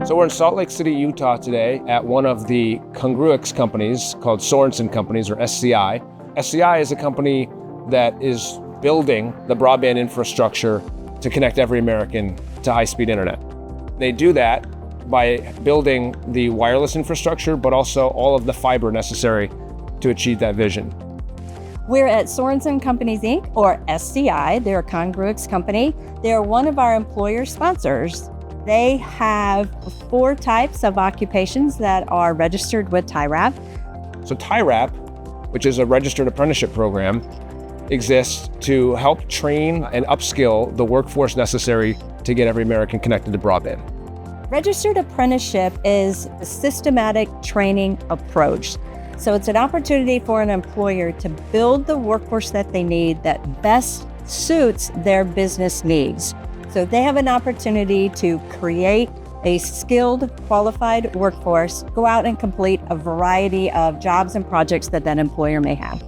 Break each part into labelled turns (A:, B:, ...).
A: So we're in Salt Lake City, Utah today at one of the Congruex companies called Sorensen Companies, or SCI. SCI is a company that is building the broadband infrastructure to connect every American to high-speed internet. They do that by building the wireless infrastructure, but also all of the fiber necessary to achieve that vision.
B: We're at Sorensen Companies, Inc., or SCI. They're a Congruex company. They're one of our employer sponsors. They have 4 types of occupations that are registered with TIRAP.
A: So TIRAP, which is a registered apprenticeship program, exists to help train and upskill the workforce necessary to get every American connected to broadband.
B: Registered apprenticeship is a systematic training approach. So it's an opportunity for an employer to build the workforce that they need that best suits their business needs. So they have an opportunity to create a skilled, qualified workforce, go out and complete a variety of jobs and projects that that employer may have.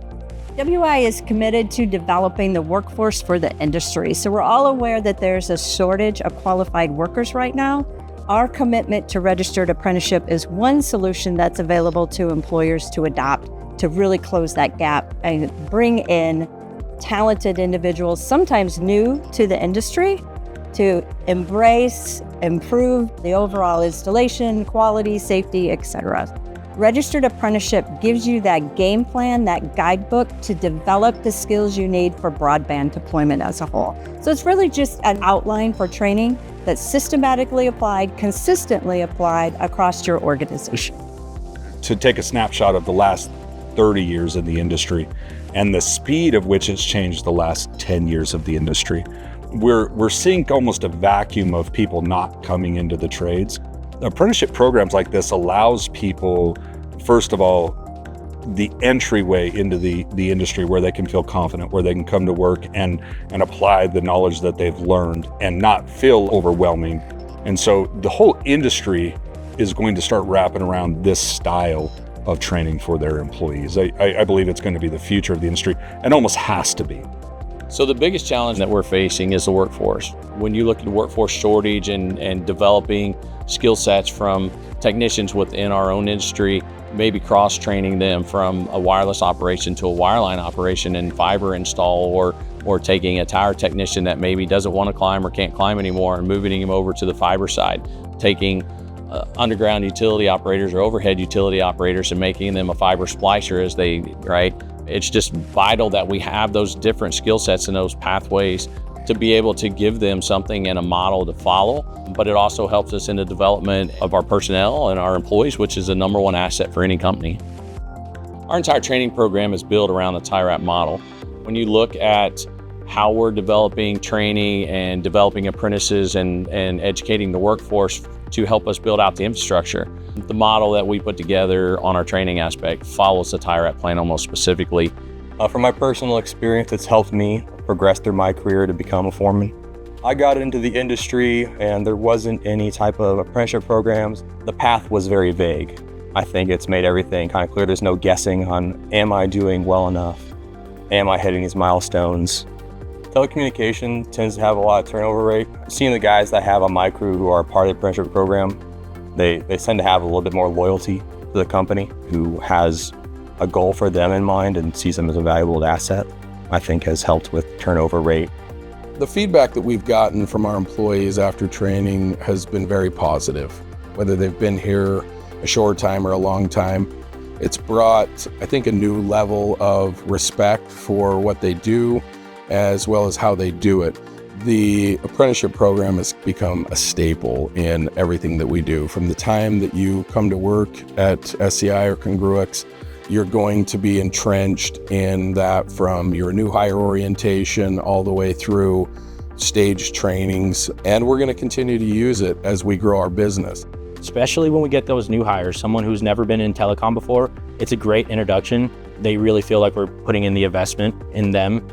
B: WIA is committed to developing the workforce for the industry. So we're all aware that there's a shortage of qualified workers right now. Our commitment to registered apprenticeship is one solution that's available to employers to adopt to really close that gap and bring in talented individuals, sometimes new to the industry, to embrace, improve the overall installation, quality, safety, etc. Registered apprenticeship gives you that game plan, that guidebook to develop the skills you need for broadband deployment as a whole. So it's really just an outline for training that's systematically applied, consistently applied across your organization.
C: To take a snapshot of the last 30 years in the industry and the speed of which it's changed the last 10 years of the industry, we're seeing almost a vacuum of people not coming into the trades. Apprenticeship programs like this allows people, first of all, the entryway into the industry where they can feel confident, where they can come to work and apply the knowledge that they've learned and not feel overwhelming. And so the whole industry is going to start wrapping around this style of training for their employees. I believe it's going to be the future of the industry and almost has to be.
D: So the biggest challenge that we're facing is the workforce. When you look at the workforce shortage and developing skill sets from technicians within our own industry, maybe cross-training them from a wireless operation to a wireline operation and fiber install, or taking a tower technician that maybe doesn't want to climb or can't climb anymore and moving him over to the fiber side, taking underground utility operators or overhead utility operators and making them a fiber splicer right? It's just vital that we have those different skill sets and those pathways to be able to give them something and a model to follow. But it also helps us in the development of our personnel and our employees, which is the #1 asset for any company. Our entire training program is built around the TIRAP model. When you look at how we're developing training and developing apprentices and educating the workforce to help us build out the infrastructure, the model that we put together on our training aspect follows the TIRAP plan almost specifically.
E: From my personal experience, it's helped me progress through my career to become a foreman. I got into the industry and there wasn't any type of apprenticeship programs. The path was very vague. I think it's made everything kind of clear. There's no guessing on, am I doing well enough? Am I hitting these milestones? Telecommunication tends to have a lot of turnover rate. Seeing the guys that I have on my crew who are part of the apprenticeship program, they tend to have a little bit more loyalty to the company, who has a goal for them in mind and sees them as a valuable asset, I think has helped with turnover rate.
F: The feedback that we've gotten from our employees after training has been very positive. Whether they've been here a short time or a long time, it's brought, I think, a new level of respect for what they do, as well as how they do it. The apprenticeship program has become a staple in everything that we do. From the time that you come to work at SCI or Congruex, you're going to be entrenched in that, from your new hire orientation all the way through stage trainings, and we're going to continue to use it as we grow our business.
G: Especially when we get those new hires, someone who's never been in telecom before, it's a great introduction. They really feel like we're putting in the investment in them.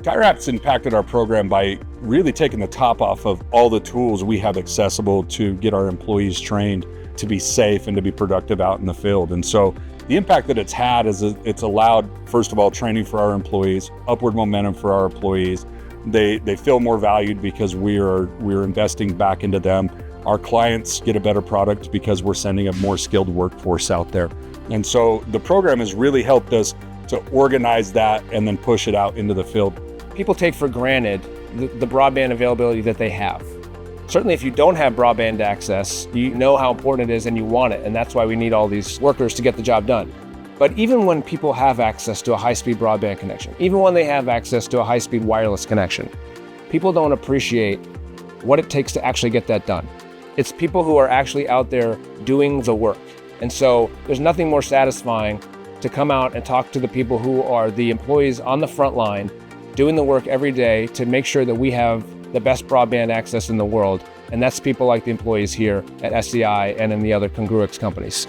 C: TIRAP's impacted our program by really taking the top off of all the tools we have accessible to get our employees trained to be safe and to be productive out in the field. And so the impact that it's had is it's allowed, first of all, training for our employees, upward momentum for our employees. They feel more valued because we're investing back into them. Our clients get a better product because we're sending a more skilled workforce out there. And so the program has really helped us to organize that and then push it out into the field.
A: People take for granted the broadband availability that they have. Certainly if you don't have broadband access, you know how important it is and you want it, and that's why we need all these workers to get the job done. But even when people have access to a high-speed broadband connection, even when they have access to a high-speed wireless connection, people don't appreciate what it takes to actually get that done. It's people who are actually out there doing the work. And so there's nothing more satisfying to come out and talk to the people who are the employees on the front line, doing the work every day to make sure that we have the best broadband access in the world. And that's people like the employees here at SCI and in the other Congruex companies.